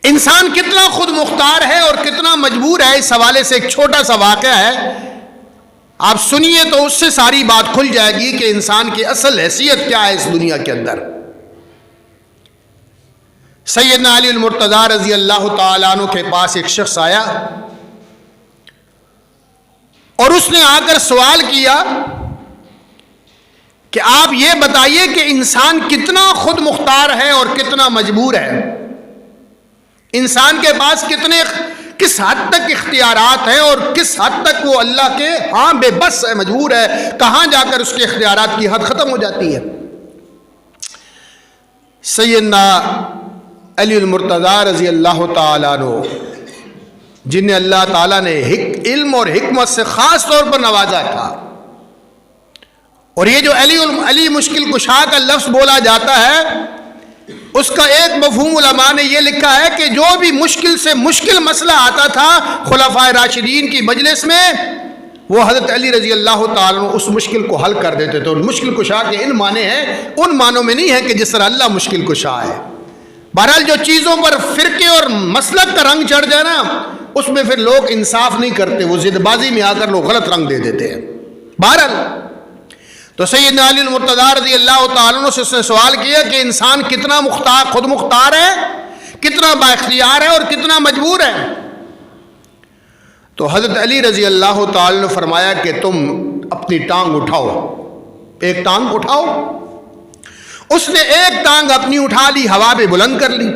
انسان کتنا خود مختار ہے اور کتنا مجبور ہے، اس حوالے سے ایک چھوٹا سا واقعہ ہے، آپ سنیے تو اس سے ساری بات کھل جائے گی کہ انسان کی اصل حیثیت کیا ہے اس دنیا کے اندر۔ سیدنا علی المرتضیٰ رضی اللہ تعالیٰ عنہ کے پاس ایک شخص آیا اور اس نے آ کر سوال کیا کہ آپ یہ بتائیے کہ انسان کتنا خود مختار ہے اور کتنا مجبور ہے، انسان کے پاس کس حد تک اختیارات ہیں اور کس حد تک وہ اللہ کے ہاں بے بس ہے، مجبور ہے، کہاں جا کر اس کے اختیارات کی حد ختم ہو جاتی ہے۔ سیدنا علی المرتضیٰ رضی اللہ تعالیٰ عنہ، جنہیں اللہ تعالیٰ نے علم اور حکمت سے خاص طور پر نوازا تھا، اور یہ جو علی مشکل کشا کا لفظ بولا جاتا ہے، اس کا ایک مفہوم علماء نے یہ لکھا ہے کہ جو بھی مشکل سے مشکل مسئلہ آتا تھا خلفائے راشدین کی مجلس میں، وہ حضرت علی رضی اللہ تعالیٰ عنہ اس مشکل کو حل کر دیتے تھے۔ مشکل کشا کے ان معنی ہیں، ان معنوں میں نہیں ہے کہ جس طرح اللہ مشکل کشا ہے۔ بہرحال جو چیزوں پر فرقے اور مسلک کا رنگ چڑھ جائے نا، اس میں پھر لوگ انصاف نہیں کرتے، وہ ضد بازی میں آ کر لوگ غلط رنگ دے دیتے ہیں۔ بہرحال تو سیدنا علی المرتضیٰ رضی اللہ تعالیٰ عنہ سے اس نے سوال کیا کہ انسان کتنا خود مختار ہے، کتنا با اختیار ہے اور کتنا مجبور ہے؟ تو حضرت علی رضی اللہ تعالیٰ نے فرمایا کہ تم اپنی ٹانگ اٹھاؤ، ایک ٹانگ اٹھاؤ۔ اس نے ایک ٹانگ اپنی اٹھا لی، ہوا پہ بلند کر لی۔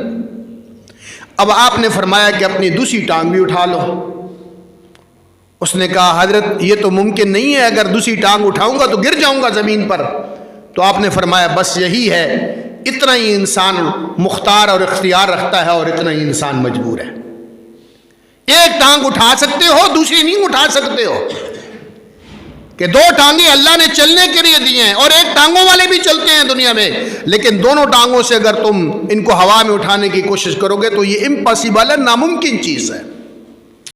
اب آپ نے فرمایا کہ اپنی دوسری ٹانگ بھی اٹھا لو۔ اس نے کہا حضرت یہ تو ممکن نہیں ہے، اگر دوسری ٹانگ اٹھاؤں گا تو گر جاؤں گا زمین پر۔ تو آپ نے فرمایا بس یہی ہے، اتنا ہی انسان مختار اور اختیار رکھتا ہے اور اتنا ہی انسان مجبور ہے۔ ایک ٹانگ اٹھا سکتے ہو، دوسری نہیں اٹھا سکتے ہو، کہ دو ٹانگیں اللہ نے چلنے کے لیے دی ہیں، اور ایک ٹانگوں والے بھی چلتے ہیں دنیا میں، لیکن دونوں ٹانگوں سے اگر تم ان کو ہوا میں اٹھانے کی کوشش کرو گے تو یہ امپاسبل ہے، ناممکن چیز ہے۔